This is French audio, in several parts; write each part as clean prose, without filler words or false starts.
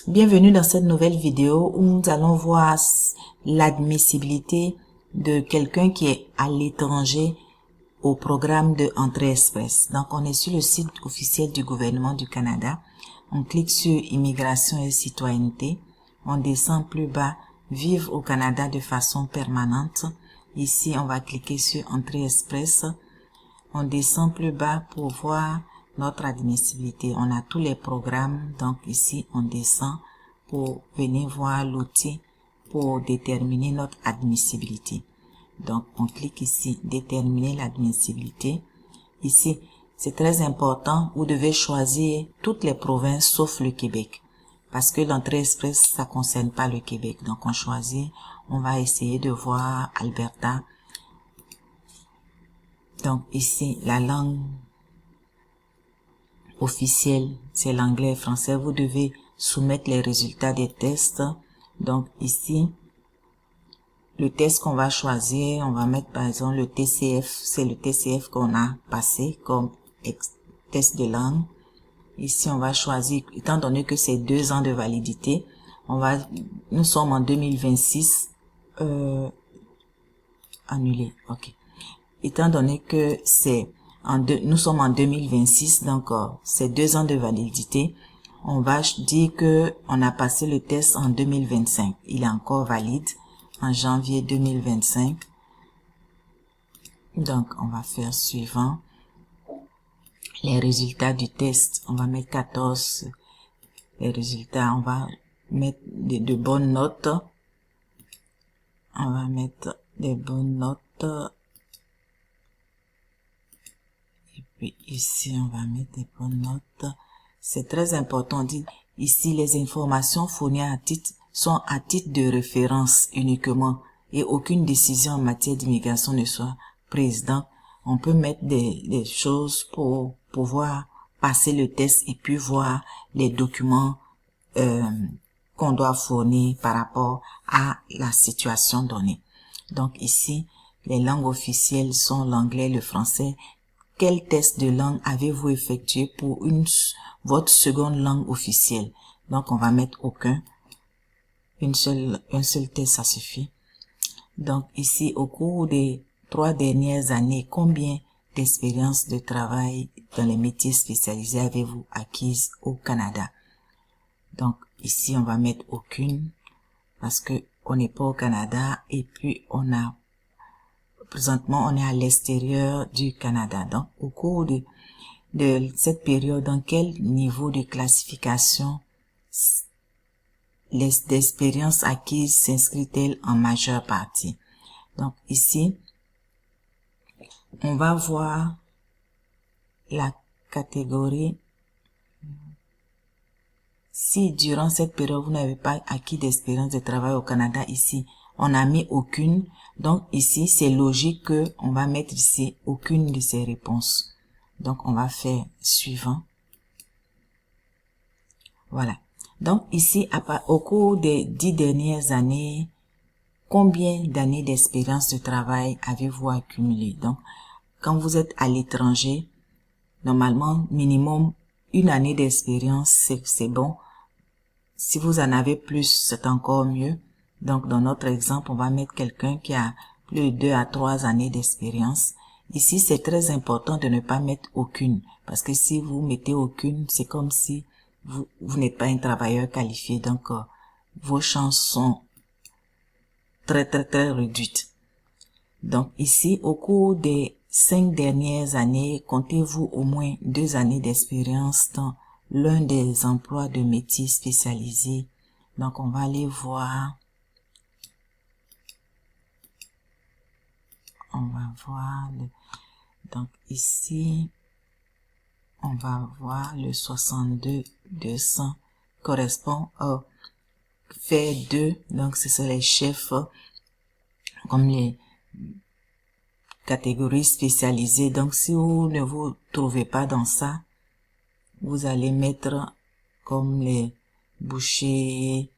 Bienvenue dans cette nouvelle vidéo où nous allons voir l'admissibilité de quelqu'un qui est à l'étranger au programme de Entrée Express. Donc, on est sur le site officiel du gouvernement du Canada. On clique sur Immigration et citoyenneté. On descend plus bas, Vivre au Canada de façon permanente. Ici, on va cliquer sur Entrée Express. On descend plus bas pour voir notre admissibilité. On a tous les programmes. Donc ici, on descend pour venir voir l'outil pour déterminer notre admissibilité. Donc, on clique ici, déterminer l'admissibilité. Ici, c'est très important. Vous devez choisir toutes les provinces sauf le Québec. Parce que l'entrée express, ça concerne pas le Québec. Donc, on choisit, on va essayer de voir Alberta. Donc, ici, la langue officielle, c'est l'anglais et le français. Vous devez soumettre les résultats des tests. Donc, ici, le test qu'on va choisir, on va mettre par exemple le TCF. C'est le TCF qu'on a passé comme test de langue. Ici, on va choisir, étant donné que c'est 2 ans de validité, nous sommes en 2026, annulé, ok. Étant donné que nous sommes en 2026, donc c'est 2 ans de validité, on va dire que on a passé le test en 2025. Il est encore valide en janvier 2025. Donc, on va faire suivant. Les résultats du test, on va mettre 14. Les résultats, on va mettre de bonnes notes. On va mettre des bonnes notes. Et puis ici, on va mettre des bonnes notes. C'est très important. On dit ici, les informations fournies sont à titre de référence uniquement et aucune décision en matière d'immigration ne soit prise. Donc, on peut mettre des choses pour pouvoir passer le test et puis voir les documents qu'on doit fournir par rapport à la situation donnée. Donc ici, les langues officielles sont l'anglais, le français. Quel test de langue avez-vous effectué pour votre seconde langue officielle? Donc on va mettre aucun. Un seul test, ça suffit. Donc ici, au cours des 3 dernières années, combien d'expériences de travail dans les métiers spécialisés avez-vous acquises au Canada? Donc ici, on va mettre aucune parce que on n'est pas au Canada et puis présentement on est à l'extérieur du Canada. Donc au cours de cette période, dans quel niveau de classification les expériences acquises s'inscrivent-elles en majeure partie? Donc ici, on va voir la catégorie. Si durant cette période, vous n'avez pas acquis d'expérience de travail au Canada, ici, on n'a mis aucune. Donc ici, c'est logique que on va mettre ici aucune de ces réponses. Donc on va faire suivant. Voilà. Donc ici, au cours des 10 dernières années, combien d'années d'expérience de travail avez-vous accumulé? Donc, quand vous êtes à l'étranger, normalement, minimum 1 année d'expérience, c'est bon. Si vous en avez plus, c'est encore mieux. Donc, dans notre exemple, on va mettre quelqu'un qui a plus de 2 à 3 années d'expérience. Ici, c'est très important de ne pas mettre aucune. Parce que si vous mettez aucune, c'est comme si vous n'êtes pas un travailleur qualifié. Donc, vos chances sont très, très, très réduites. Donc, ici, au cours des 5 dernières années, comptez-vous au moins 2 années d'expérience dans l'un des emplois de métiers spécialisés. Donc, on va aller voir. On va voir. Donc, ici, on va voir le 62 200 correspond au fait 2. Donc, ce sont les chefs comme les catégories spécialisées. Donc, si vous ne vous trouvez pas dans ça, vous allez mettre comme les bouchers.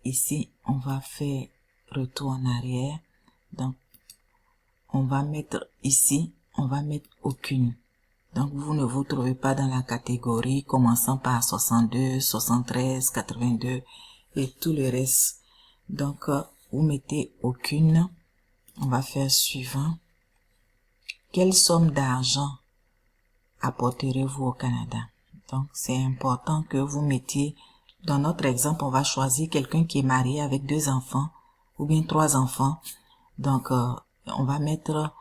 Ici, on va faire retour en arrière. Donc, on va mettre ici, on va mettre aucune. Donc, vous ne vous trouvez pas dans la catégorie commençant par 62, 73, 82 et tout le reste. Donc, vous mettez aucune. On va faire suivant. Quelle somme d'argent apporterez-vous au Canada? Donc, c'est important que vous mettiez, dans notre exemple, on va choisir quelqu'un qui est marié avec 2 enfants ou bien 3 enfants. Donc, on va mettre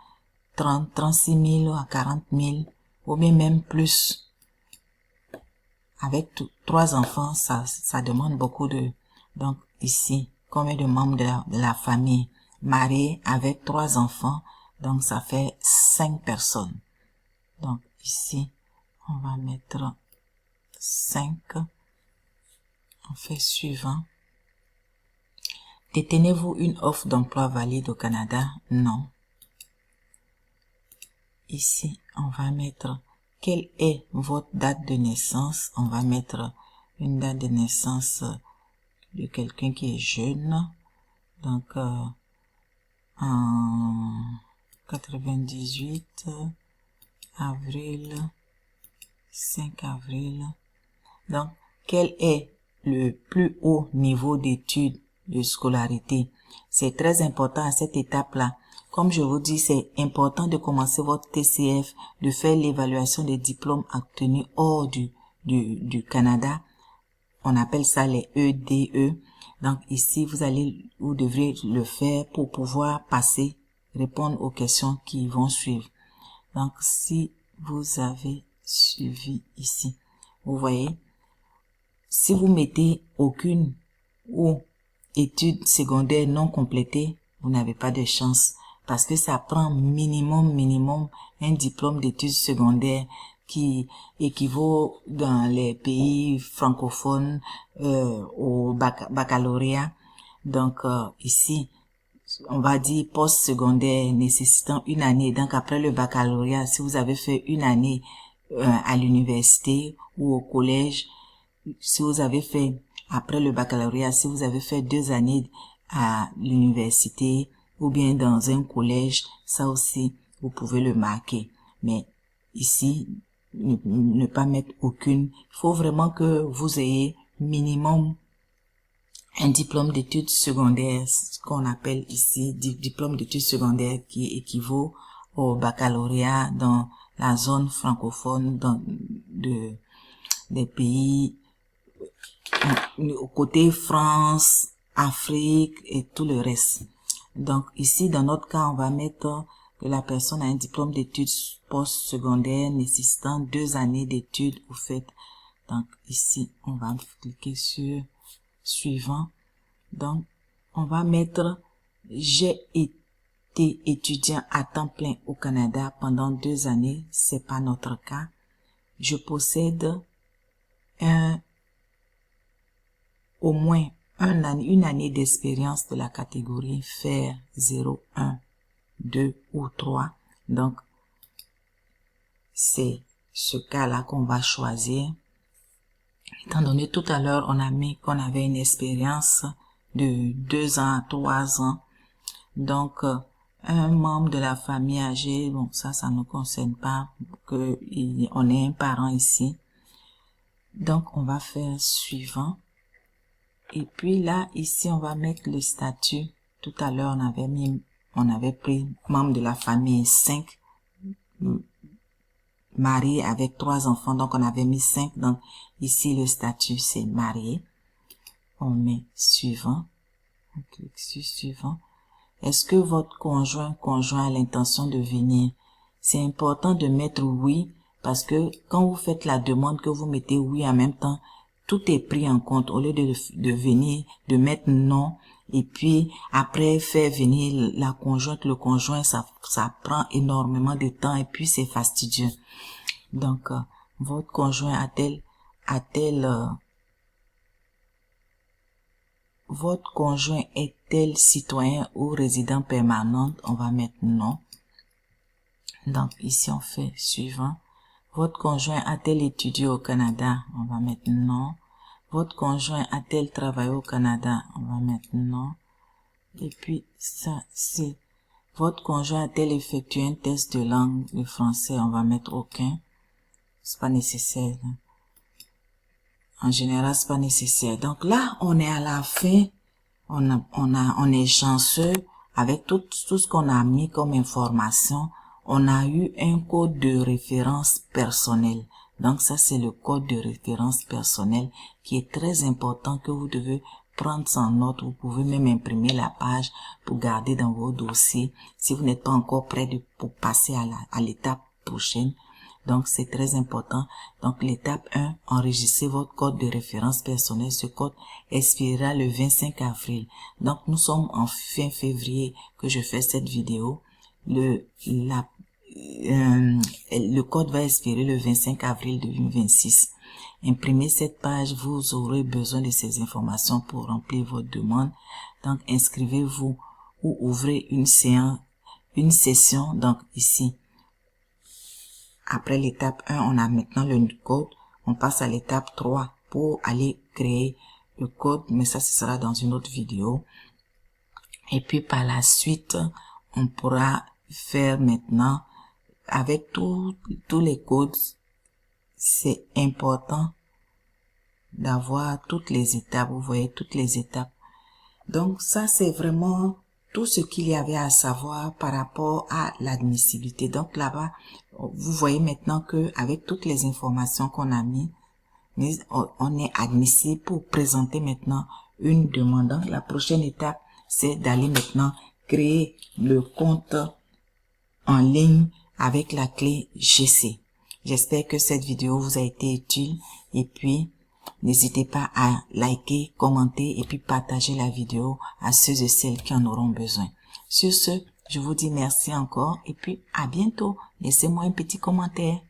36 000 à 40 000 ou bien même plus. Avec 3 enfants, ça demande beaucoup de... Donc, ici, combien de membres de la famille mariés avec 3 enfants? Donc, ça fait 5 personnes. Donc, ici, on va mettre 5. On fait suivant. Détenez-vous une offre d'emploi valide au Canada? Non. Ici, on va mettre quelle est votre date de naissance. On va mettre une date de naissance de quelqu'un qui est jeune. Donc, en 98, avril, 5 avril. Donc, quel est le plus haut niveau d'études de scolarité? C'est très important à cette étape-là. Comme je vous dis, c'est important de commencer votre TCF, de faire l'évaluation des diplômes obtenus hors du Canada. On appelle ça les EDE. Donc ici, vous devrez le faire pour pouvoir répondre aux questions qui vont suivre. Donc si vous avez suivi ici, vous voyez, si vous mettez aucune ou études secondaires non complétées, vous n'avez pas de chance parce que ça prend minimum un diplôme d'études secondaires qui équivaut dans les pays francophones au baccalauréat. Donc ici, on va dire post-secondaire nécessitant 1 année. Donc après le baccalauréat, si vous avez fait 1 année à l'université ou au collège, si vous avez fait, après le baccalauréat, si vous avez fait 2 années à l'université ou bien dans un collège, ça aussi, vous pouvez le marquer. Mais ici, ne pas mettre aucune. Il faut vraiment que vous ayez minimum un diplôme d'études secondaires, ce qu'on appelle ici diplôme d'études secondaires qui équivaut au baccalauréat dans la zone francophone des pays côté France, Afrique et tout le reste. Donc ici, dans notre cas, on va mettre que la personne a un diplôme d'études post-secondaires nécessitant 2 années d'études au fait. Donc ici, on va cliquer sur suivant. Donc, on va mettre j'ai été étudiant à temps plein au Canada pendant 2 années. C'est pas notre cas. Je possède au moins une année d'expérience de la catégorie faire 0, 1, 2 ou 3. Donc, c'est ce cas-là qu'on va choisir. Étant donné tout à l'heure, on a mis qu'on avait une expérience de 2 ans à 3 ans. Donc, un membre de la famille âgée, bon, ça ne concerne pas que on ait un parent ici. Donc, on va faire suivant. Et puis là, ici, on va mettre le statut. Tout à l'heure, on avait pris membre de la famille 5, marié avec 3 enfants. Donc, on avait mis 5. Donc, ici, le statut, c'est marié. On met suivant. On clique sur suivant. Est-ce que votre conjoint a l'intention de venir? C'est important de mettre oui, parce que quand vous faites la demande, que vous mettez oui en même temps, tout est pris en compte au lieu de venir, de mettre non, et puis après faire venir la conjointe, le conjoint, ça prend énormément de temps et puis c'est fastidieux. Donc, votre conjoint votre conjoint est-elle citoyen ou résident permanent? On va mettre non. Donc, ici, on fait suivant. Votre conjoint a-t-elle étudié au Canada? On va mettre non. Votre conjoint a-t-elle travaillé au Canada? On va mettre non. Et puis, ça, c'est votre conjoint a-t-elle effectué un test de langue de français? On va mettre aucun. c'est pas nécessaire. En général, c'est pas nécessaire. Donc là, on est à la fin. On est chanceux avec tout ce qu'on a mis comme information. On a eu un code de référence personnel. Donc ça, c'est le code de référence personnel qui est très important, que vous devez prendre en note. Vous pouvez même imprimer la page pour garder dans vos dossiers si vous n'êtes pas encore prêt pour passer à l'étape prochaine. Donc, c'est très important. Donc, l'étape 1, enregistrez votre code de référence personnel. Ce code expirera le 25 avril. Donc, nous sommes en fin février que je fais cette vidéo. Le code va expirer le 25 avril 2026. Imprimez cette page, vous aurez besoin de ces informations pour remplir votre demande. Donc, inscrivez-vous ou ouvrez une session, donc ici. Après l'étape 1, on a maintenant le code. On passe à l'étape 3 pour aller créer le code, mais ça, ce sera dans une autre vidéo. Et puis, par la suite, on pourra faire maintenant, avec tous les codes, c'est important d'avoir toutes les étapes. Vous voyez, toutes les étapes. Donc, ça, c'est vraiment tout ce qu'il y avait à savoir par rapport à l'admissibilité. Donc là-bas, vous voyez maintenant que avec toutes les informations qu'on a mis, on est admissible pour présenter maintenant une demande. Donc, la prochaine étape, c'est d'aller maintenant créer le compte en ligne avec la clé GC. J'espère que cette vidéo vous a été utile et puis n'hésitez pas à liker, commenter et puis partager la vidéo à ceux et celles qui en auront besoin. Sur ce, je vous dis merci encore et puis à bientôt. Laissez-moi un petit commentaire.